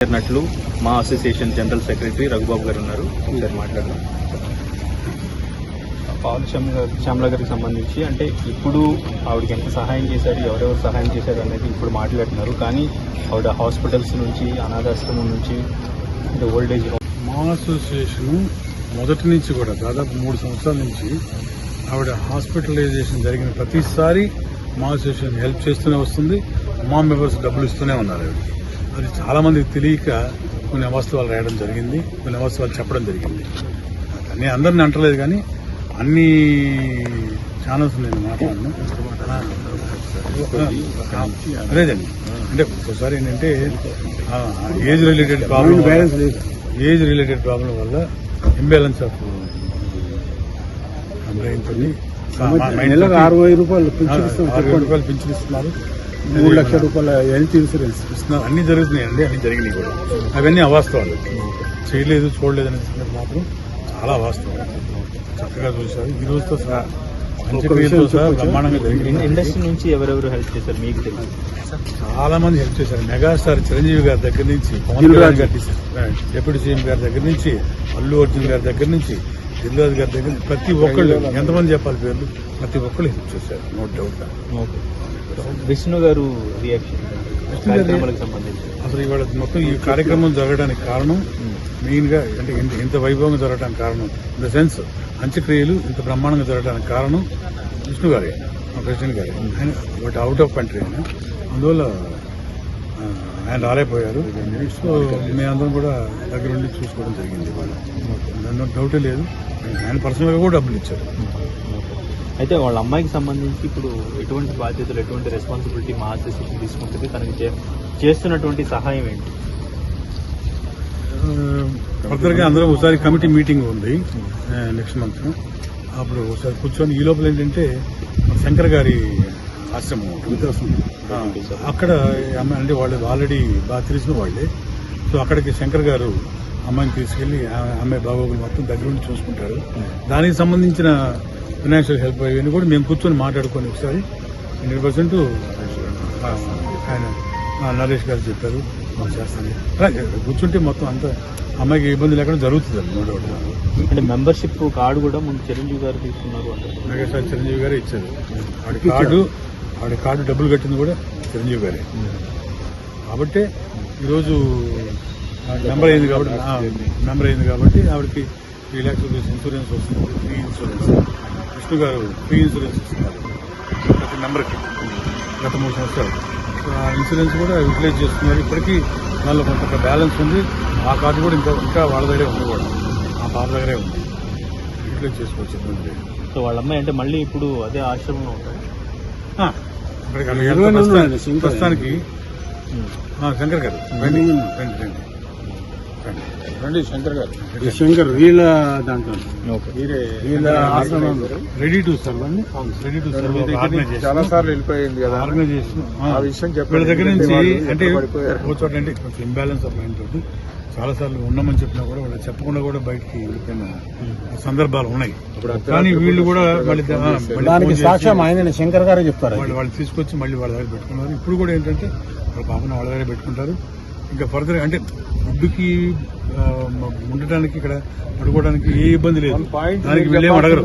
చేరినట్లు మా association general secretary Raghubabu గారు ఉన్నారు. సార్ మాట్లాడదాం. పాల్ శ్యామల గారికి సంబంధించి అంటే ఇప్పుడు ఆవిడకి ఎంత సహాయం చేశారు, ఎవరెవరు సహాయం చేశారు అనేది ఇప్పుడు మాట్లాడుతున్నారు. కానీ ఆవిడ హాస్పిటల్స్ నుంచి, అనాథాశ్రమం నుంచి, ఓల్డ్ ఏజ్ మా అసోసియేషన్ మొదటి నుంచి కూడా దాదాపు 3 సంవత్సరాల నుంచి ఆవిడ హాస్పిటలైజేషన్ జరిగిన ప్రతిసారి మా అసోసియేషన్ హెల్ప్ చేస్తూనే వస్తుంది. మా మెంబర్స్ డబ్బులు ఇస్తూనే ఉన్నారు. అది చాలా మందికి తెలియక కొన్ని అవాస్తవాలు రాయడం జరిగింది, కొన్ని అవాస్తవాలు చెప్పడం జరిగింది. నేను అందరిని అంటలేదు, కానీ అన్ని ఛానల్స్ నేను మాట్లాడను. అదేదండి, అంటే ఒకసారి ఏంటంటే ఏజ్ రిలేటెడ్ ప్రాబ్లం వల్ల ఇంబ్యాలెన్స్ ఆఫ్ బ్రెయిన్ తోని 60,000 రూపాయలు పింఛన్ ఇస్తున్నారు, 3 లక్షల రూపాయల హెల్త్ ఇన్సూరెన్స్ ఇస్తున్నారు. అన్ని జరుగుతున్నాయండి, అన్ని జరిగినాయి కూడా. అవన్నీ అవాస్తవాలు, చేయలేదు చూడలేదు అనే సంగతి మాత్రం చాలా అవాస్తవం. చక్కగా చూశారు. ఈ రోజుతో సహా బ్రహ్మాండంగా జరిగింది. ఇండస్ట్రీ నుంచి ఎవరెవరు హెల్ప్ చేశారు మీకు తెలుసు? చాలా మంది హెల్ప్ చేశారు. మెగాస్టార్ చిరంజీవి గారి దగ్గర నుంచి, పవన్ కళ్యాణ్ గారి డిప్యూటీ సీఎం గారి దగ్గర నుంచి, అల్లు అర్జున్ గారి దగ్గర నుంచి, దిల్రాజు గారి దగ్గర నుంచి ప్రతి ఒక్కళ్ళు, ఎంతమంది చెప్పాలి పేర్లు, ప్రతి ఒక్కళ్ళు హెల్ప్ చేశారు. No doubt. విష్ణు గారు రియాక్షన్ సంబంధించి అసలు ఇవాళ మొత్తం ఈ కార్యక్రమం జరగడానికి కారణం మెయిన్ గా, అంటే ఇంత వైభవంగా జరగడానికి కారణం, ఇన్ ద సెన్స్ అంత్యక్రియలు ఇంత బ్రహ్మాండంగా జరగడానికి కారణం విష్ణు గారే, మా ప్రెసిడెంట్ గారే. ఆయన బట్ అవుట్ ఆఫ్ కంట్రీ ఆయన, అందువల్ల ఆయన రాలేకపోయారు. సో మేమందరం కూడా దగ్గర ఉండి చూసుకోవడం జరిగింది. వాళ్ళు డౌటే లేదు, ఆయన పర్సనల్ గా కూడా డబ్బులు ఇచ్చారు. అయితే వాళ్ళ అమ్మాయికి సంబంధించి ఇప్పుడు ఎటువంటి బాధ్యతలు, ఎటువంటి రెస్పాన్సిబిలిటీ మా అసోసియేషన్ తీసుకుంటుంది, తనకి చేస్తున్నటువంటి సహాయం ఏంటి? ఫర్దర్ గా అందరం ఒకసారి కమిటీ మీటింగ్ ఉంది నెక్స్ట్ మంత్, అప్పుడు ఒకసారి కూర్చొని, ఈ లోపల ఏంటంటే శంకర్ గారి ఆశ్రమం అక్కడ అమ్మాయి, అంటే వాళ్ళు ఆల్రెడీ బాగా తెలిసిన వాళ్ళే. సో అక్కడికి శంకర్ గారు అమ్మాయిని తీసుకెళ్లి అమ్మాయి బాగోగులు మొత్తం దగ్గర ఉండి చూసుకుంటారు. దానికి సంబంధించిన ఫైనాన్షియల్ హెల్ప్ అవన్నీ కూడా మేము కూర్చొని మాట్లాడుకొని ఒకసారి 100% ఆయన నరేష్ గారు చెప్పారు చేస్తాను. కూర్చుంటే మొత్తం అంత అమ్మాయికి ఇబ్బంది లేకుండా జరుగుతుంది. No doubt. అంటే మెంబర్షిప్ కార్డు కూడా ముందు చిరంజీవి గారు తీసుకున్నారు, మెగాస్టార్ చిరంజీవి గారే ఇచ్చారు. ఆవిడ కార్డు డబ్బులు కట్టింది కూడా చిరంజీవి గారే. కాబట్టి ఈరోజు మెంబర్ అయింది కాబట్టి ఆవిడకి 3 lakhs రూపీస్ ఇన్సూరెన్స్ వస్తుంది, ఫ్రీ ఇన్సూరెన్స్. విష్ణు గారు ఫ్రీ ఇన్సూరెన్స్ ఇస్తున్నారు ప్రతి మెంబర్కి గత 3 సంవత్సరాలు. సో ఆ ఇన్సూరెన్స్ కూడా యూటిలైజ్ చేస్తున్నారు. ఇప్పటికీ దానిలో కొంత బ్యాలెన్స్ ఉంది. ఆ కార్డు కూడా ఇంకా వాళ్ళ దగ్గరే ఉంది, కూడా ఆ పాప దగ్గరే ఉంది, యూటిలైజ్ చేసుకోవచ్చు. సో వాళ్ళ అమ్మాయి అంటే మళ్ళీ ఇప్పుడు అదే ఆశ్రమంలో ఉంటారు. ప్రస్తుతానికి శంకర్ గారు రండి శంకర్ గారు, శంకర్ వీళ్ళ దాంట్లో రెడీ టు సర్వ్ అండి, రెడీ టు సర్వ్ చాలా సార్లు వెళ్ళిపోయింది కదా ఆర్గనైజేషన్. వీళ్ళ దగ్గర నుంచి అంటే కూర్చోటంటే కొంచెం ఇంబ్యాలెన్స్ ఆఫ్ మైండ్ తోటి చాలా సార్లు ఉన్నామని చెప్పినా కూడా వాళ్ళు చెప్పకుండా కూడా బయటికి వెళ్ళిపోయిన సందర్భాలు ఉన్నాయి. కానీ వీళ్ళు కూడా దానికి సాక్ష్యం ఆయన శంకర్ గారే చెప్తారు. వాళ్ళు తీసుకొచ్చి మళ్ళీ వాళ్ళ దగ్గర పెట్టుకున్నారు. ఇప్పుడు కూడా ఏంటంటే వాళ్ళ పాపను వాళ్ళ దగ్గర పెట్టుకుంటారు. ఇంకా ఫర్దర్ అంటే ఫుడ్కి ఉండటానికి, ఇక్కడ పడుకోవడానికి ఏ ఇబ్బంది లేదు. దానికి వీళ్ళేం అడగరు.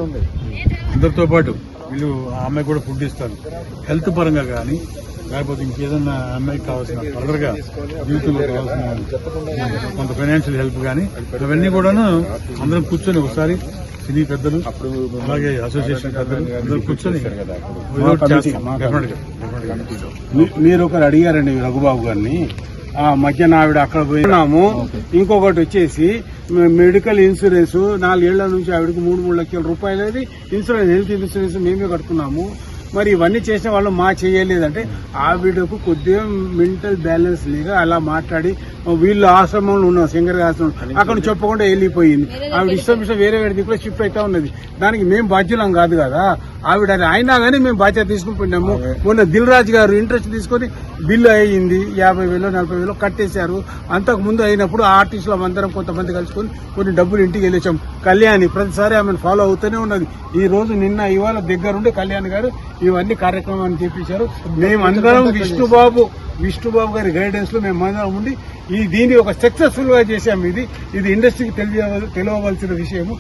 అందరితో పాటు వీళ్ళు ఆ అమ్మాయి కూడా ఫుడ్ ఇస్తారు. హెల్త్ పరంగా కానీ, లేకపోతే ఇంకేదన్నా అమ్మాయికి కావాల్సిన ఫర్దర్ గా జీవితంలో కావాల్సిన కొంత ఫైనాన్షియల్ హెల్ప్ కానీ, అవన్నీ కూడాను అందరం కూర్చొని ఒకసారి సినీ పెద్దలు, అలాగే అసోసియేషన్ పెద్దలు అందరూ కూర్చొని మీరు ఒకరు అడిగారండి రఘుబాబు గారిని, మధ్యన ఆవిడ అక్కడ పోయినాము. ఇంకొకటి వచ్చేసి మెడికల్ ఇన్సూరెన్స్ 4 ఏళ్ల నుంచి ఆవిడకి 3 లక్షల రూపాయలు ఇన్సూరెన్స్, హెల్త్ ఇన్సూరెన్స్ మేమే కడుతున్నాము. మరి ఇవన్నీ చేసిన వాళ్ళు మా చేయలేదంటే ఆవిడకు కొద్దిగా మెంటల్ బ్యాలెన్స్ లేక అలా మాట్లాడి వీళ్ళు ఆశ్రమంలో ఉన్న శంకర్ ఆశ్రమం అక్కడ చెప్పకుండా వెళ్ళిపోయింది. ఆవిడ ఇష్టం వేరే దిక్కులో షిఫ్ట్ అవుతా ఉన్నది. దానికి మేము బాధ్యులం కాదు కదా. ఆవిడ అయినా కానీ మేము బాధ్యత తీసుకుని పోయినాము. మొన్న దిల్ రాజు గారు ఇంట్రెస్ట్ తీసుకొని బిల్లు అయింది 50,000 40,000 కట్టేశారు. అంతకు ముందు అయినప్పుడు ఆర్టిస్టులు అందరం కొంతమంది కలుసుకొని కొన్ని డబ్బులు ఇంటికి వెళ్ళొచ్చాం. కళ్యాణి ప్రతిసారి ఆమెను ఫాలో అవుతూనే ఉన్నది. ఈ రోజు నిన్న ఇవాళ దగ్గరుండి కళ్యాణి గారు ఇవన్నీ కార్యక్రమాన్ని చేపించారు. మేమందరం విష్ణుబాబు గారి గైడెన్స్ లో మేమందరం ఉండి దీన్ని ఒక సక్సెస్ఫుల్ గా చేశాము. ఇది ఇండస్ట్రీకి తెలియవలసిన విషయము.